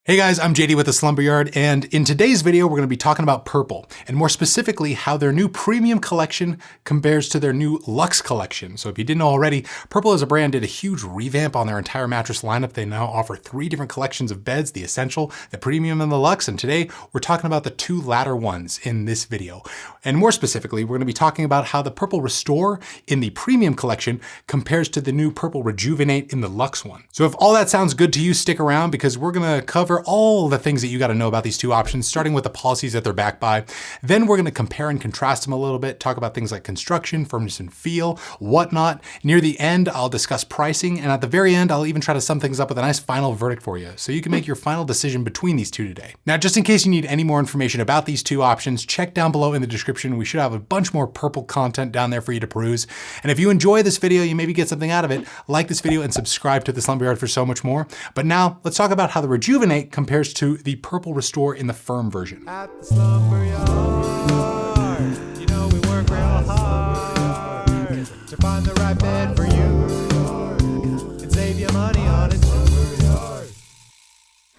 Hey guys, I'm JD with the Slumber Yard, and in today's video we're going to be talking about Purple, and more specifically how their new premium collection compares to their new Luxe collection. So if you didn't know already, Purple as a brand did a huge revamp on their entire mattress lineup. They now offer 3 different collections of beds, the Essential, the Premium, and the Luxe, and today we're talking about the 2 latter ones in this video. And more specifically, we're going to be talking about how the Purple Restore in the Premium collection compares to the new Purple Rejuvenate in the Luxe one. So if all that sounds good to you, stick around because we're going to cover all the things that you got to know about these 2 options, starting with the policies that they're backed by. Then we're going to compare and contrast them a little bit, talk about things like construction, firmness and feel, whatnot. Near the end, I'll discuss pricing, and at the very end, I'll even try to sum things up with a nice final verdict for you, so you can make your final decision between these 2 today. Now, just in case you need any more information about these 2 options, check down below in the description. We should have a bunch more Purple content down there for you to peruse. And if you enjoy this video, you maybe get something out of it, like this video and subscribe to the Slumber Yard for so much more. But now, let's talk about how the Rejuvenate compares to the Purple Restore in the firm version. At the Slumber Yard, you know we work real hard to find the right bed for you and save you money on it.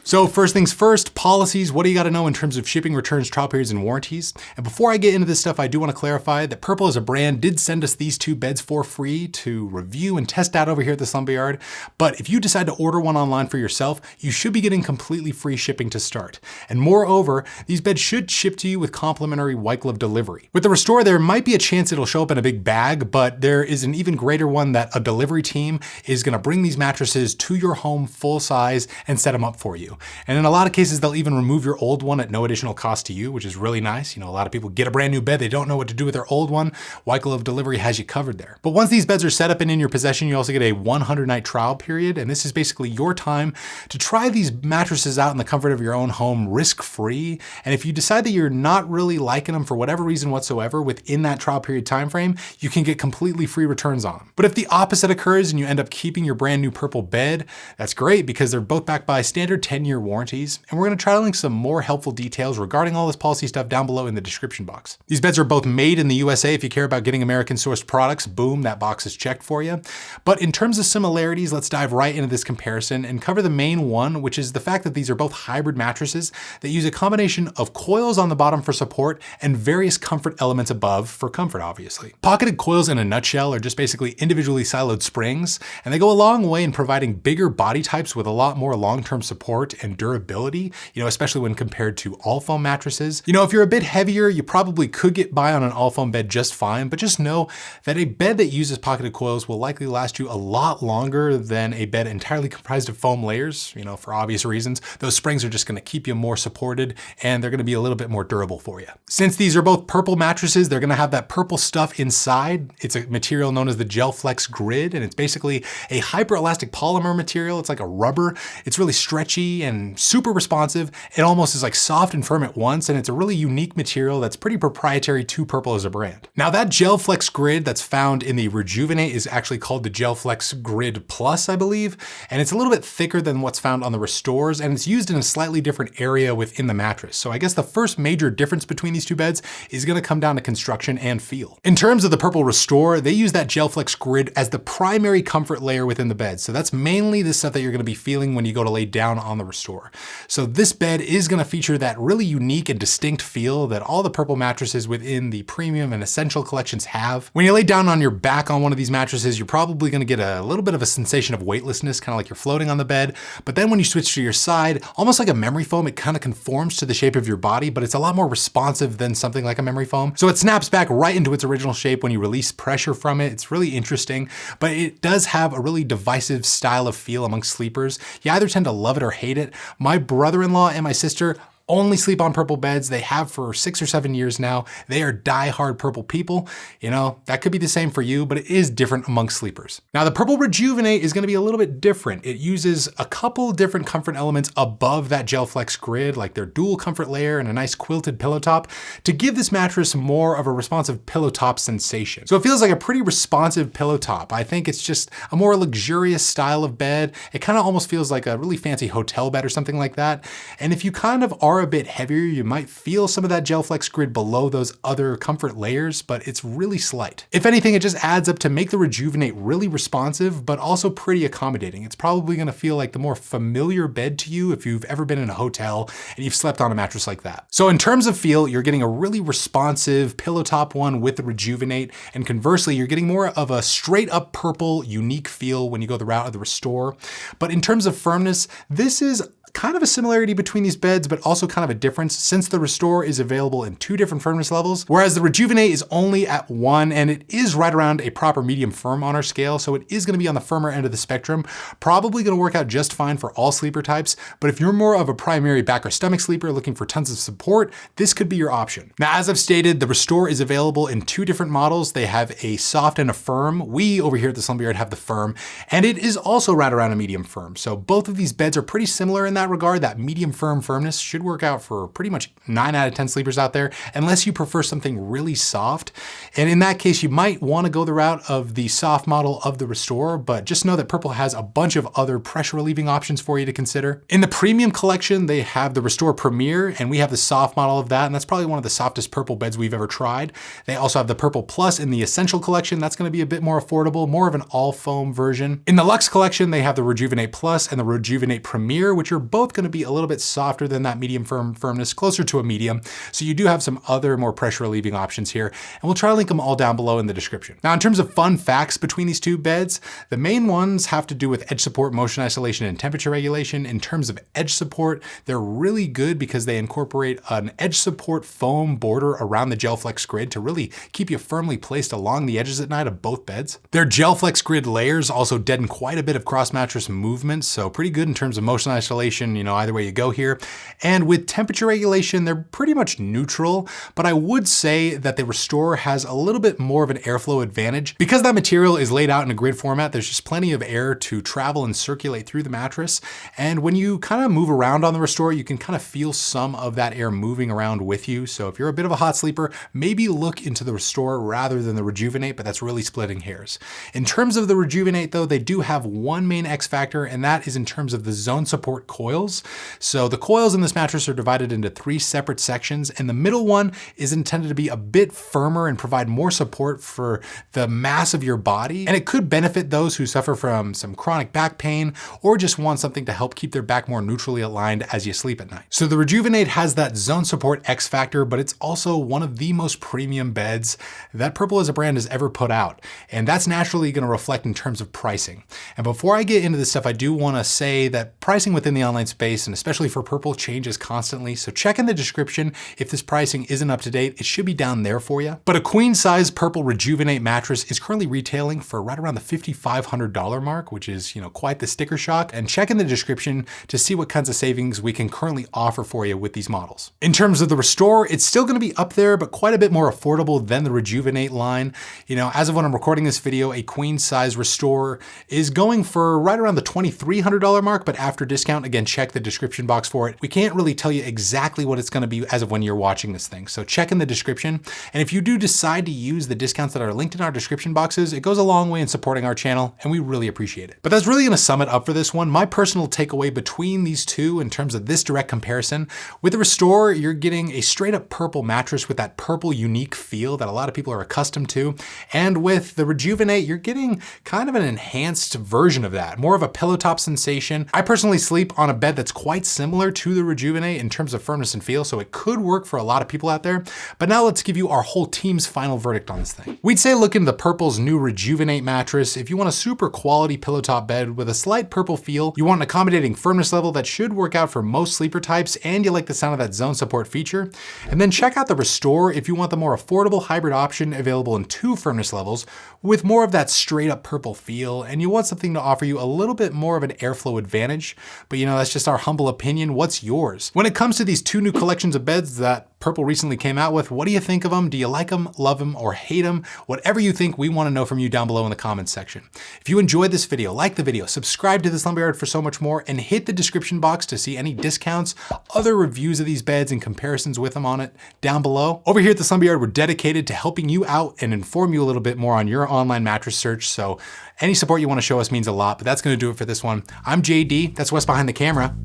So first things first, policies. What do you got to know in terms of shipping, returns, trial periods, and warranties? And before I get into this stuff, I do want to clarify that Purple as a brand did send us these 2 beds for free to review and test out over here at the Slumber Yard. But if you decide to order one online for yourself, you should be getting completely free shipping to start. And moreover, these beds should ship to you with complimentary white glove delivery. With the Restore, there might be a chance it'll show up in a big bag, but there is an even greater one that a delivery team is going to bring these mattresses to your home full size and set them up for you. And in a lot of cases, they'll even remove your old one at no additional cost to you, which is really nice. You know, a lot of people get a brand new bed, they don't know what to do with their old one. White glove delivery has you covered there. But once these beds are set up and in your possession, you also get a 100-night trial period. And this is basically your time to try these mattresses out in the comfort of your own home, risk-free. And if you decide that you're not really liking them for whatever reason whatsoever within that trial period time frame, you can get completely free returns on them. But if the opposite occurs and you end up keeping your brand new Purple bed, that's great because they're both backed by standard 10-year warranties. And we're going to try to link some more helpful details regarding all this policy stuff down below in the description box. These beds are both made in the USA. If you care about getting American sourced products, boom, that box is checked for you. But in terms of similarities, let's dive right into this comparison and cover the main one, which is the fact that these are both hybrid mattresses that use a combination of coils on the bottom for support and various comfort elements above for comfort, obviously. Pocketed coils in a nutshell are just basically individually siloed springs, and they go a long way in providing bigger body types with a lot more long-term support and durability, you know, especially when compared to all foam mattresses. You know, if you're a bit heavier, you probably could get by on an all foam bed just fine, but just know that a bed that uses pocketed coils will likely last you a lot longer than a bed entirely comprised of foam layers, you know, for obvious reasons. Those springs are just going to keep you more supported and they're going to be a little bit more durable for you. Since these are both Purple mattresses, they're going to have that purple stuff inside. It's a material known as the Gel Flex Grid, and it's basically a hyper-elastic polymer material. It's like a rubber. It's really stretchy and super responsive. It almost is like soft and firm at once, and it's a really unique material that's pretty proprietary to Purple as a brand. Now that Gel Flex Grid that's found in the Rejuvenate is actually called the Gel Flex Grid Plus, I believe, and it's a little bit thicker than what's found on the Restores, and it's used in a slightly different area within the mattress. So I guess the first major difference between these 2 beds is going to come down to construction and feel. In terms of the Purple Restore, they use that Gel Flex Grid as the primary comfort layer within the bed. So that's mainly the stuff that you're going to be feeling when you go to lay down on the Restore. So this bed is going to feature that really unique and distinct feel that all the Purple mattresses within the Premium and Essential collections have. When you lay down on your back on one of these mattresses, you're probably going to get a little bit of a sensation of weightlessness, kind of like you're floating on the bed. But then when you switch to your side, almost like a memory foam, it kind of conforms to the shape of your body, but it's a lot more responsive than something like a memory foam. So it snaps back right into its original shape when you release pressure from it. It's really interesting, but it does have a really divisive style of feel amongst sleepers. You either tend to love it or hate it. My brother-in-law and my sister only sleep on Purple beds. They have for 6 or 7 years now. They are die-hard Purple people. You know, that could be the same for you, but it is different amongst sleepers. Now, the Purple Rejuvenate is going to be a little bit different. It uses a couple different comfort elements above that Gel Flex Grid, like their dual comfort layer and a nice quilted pillow top, to give this mattress more of a responsive pillow top sensation. So it feels like a pretty responsive pillow top. I think it's just a more luxurious style of bed. It kind of almost feels like a really fancy hotel bed or something like that. And if you kind of are are a bit heavier, you might feel some of that gel flex grid below those other comfort layers, but it's really slight. If anything, it just adds up to make the Rejuvenate really responsive, but also pretty accommodating. It's probably gonna feel like the more familiar bed to you if you've ever been in a hotel and you've slept on a mattress like that. So in terms of feel, you're getting a really responsive pillow top one with the Rejuvenate, and conversely, you're getting more of a straight up purple, unique feel when you go the route of the Restore. But in terms of firmness, this is kind of a similarity between these beds, but also kind of a difference since the Restore is available in 2 different firmness levels, whereas the Rejuvenate is only at 1, and it is right around a proper medium firm on our scale, so it is gonna be on the firmer end of the spectrum. Probably gonna work out just fine for all sleeper types, but if you're more of a primary back or stomach sleeper looking for tons of support, this could be your option. Now, as I've stated, the Restore is available in 2 different models. They have a soft and a firm. We over here at the Slumber Yard have the firm, and it is also right around a medium firm. So both of these beds are pretty similar in that regard. That medium firm firmness should work out for pretty much 9 out of 10 sleepers out there, unless you prefer something really soft. And in that case, you might want to go the route of the soft model of the Restore, but just know that Purple has a bunch of other pressure relieving options for you to consider. In the premium collection, they have the Restore Premier, and we have the soft model of that, and that's probably one of the softest Purple beds we've ever tried. They also have the Purple Plus in the Essential collection. That's going to be a bit more affordable, more of an all foam version. In the Luxe collection, they have the Rejuvenate Plus and the Rejuvenate Premier, which are both going to be a little bit softer than that medium firmness, closer to a medium. So you do have some other more pressure relieving options here, and we'll try to link them all down below in the description. Now, in terms of fun facts between these 2 beds, the main ones have to do with edge support, motion isolation, and temperature regulation. In terms of edge support, they're really good because they incorporate an edge support foam border around the gel flex grid to really keep you firmly placed along the edges at night of both beds. Their gel flex grid layers also deaden quite a bit of cross mattress movement, so pretty good in terms of motion isolation, either way you go here. And with temperature regulation, they're pretty much neutral, but I would say that the Restore has a little bit more of an airflow advantage. Because that material is laid out in a grid format, there's just plenty of air to travel and circulate through the mattress. And when you kind of move around on the Restore, you can kind of feel some of that air moving around with you. So if you're a bit of a hot sleeper, maybe look into the Restore rather than the Rejuvenate, but that's really splitting hairs. In terms of the Rejuvenate though, they do have one main X factor, and that is in terms of the zone support coils. So the coils in this mattress are divided into 3 separate sections, and the middle one is intended to be a bit firmer and provide more support for the mass of your body. And it could benefit those who suffer from some chronic back pain or just want something to help keep their back more neutrally aligned as you sleep at night. So the Rejuvenate has that zone support X factor, but it's also one of the most premium beds that Purple as a brand has ever put out. And that's naturally going to reflect in terms of pricing. And before I get into this stuff, I do want to say that pricing within the online space, and especially for Purple, changes constantly. So check in the description if this pricing isn't up to date. It should be down there for you. But a queen size Purple Rejuvenate mattress is currently retailing for right around the $5,500 mark, which is, quite the sticker shock. And check in the description to see what kinds of savings we can currently offer for you with these models. In terms of the Restore, it's still going to be up there, but quite a bit more affordable than the Rejuvenate line. As of when I'm recording this video, a queen size Restore is going for right around the $2,300 mark, but after discount, again, check the description box for it. We can't really tell you exactly what it's going to be as of when you're watching this thing. So check in the description. And if you do decide to use the discounts that are linked in our description boxes, it goes a long way in supporting our channel, and we really appreciate it. But that's really going to sum it up for this one. My personal takeaway between these 2 in terms of this direct comparison, with the Restore, you're getting a straight up purple mattress with that purple unique feel that a lot of people are accustomed to. And with the Rejuvenate, you're getting kind of an enhanced version of that, more of a pillow top sensation. I personally sleep on a bed that's quite similar to the Rejuvenate in terms of firmness and feel, so it could work for a lot of people out there. But now let's give you our whole team's final verdict on this thing. We'd say look into the Purple's new Rejuvenate mattress if you want a super quality pillow top bed with a slight purple feel, you want an accommodating firmness level that should work out for most sleeper types, and you like the sound of that zone support feature. And then check out the Restore if you want the more affordable hybrid option available in 2 firmness levels with more of that straight up purple feel, and you want something to offer you a little bit more of an airflow advantage. But that's just our humble opinion. What's yours? When it comes to these 2 new collections of beds that Purple recently came out with, what do you think of them? Do you like them, love them, or hate them? Whatever you think, we want to know from you down below in the comments section. If you enjoyed this video, like the video, subscribe to the Slumber Yard for so much more, and hit the description box to see any discounts, other reviews of these beds, and comparisons with them on it down below. Over here at the Slumber Yard, we're dedicated to helping you out and inform you a little bit more on your online mattress search. So any support you want to show us means a lot, but that's going to do it for this one. I'm JD, that's Wes behind the camera.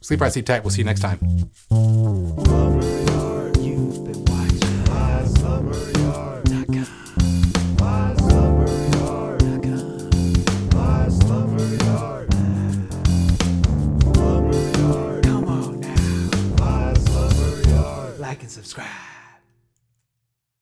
Sleep right, sleep tight. We'll see you next time. You've been watching my Slumber Yard. My Slumber Yard. My Slumber Yard. Slumber Yard. Come on now. My Slumber Yard. Like and subscribe.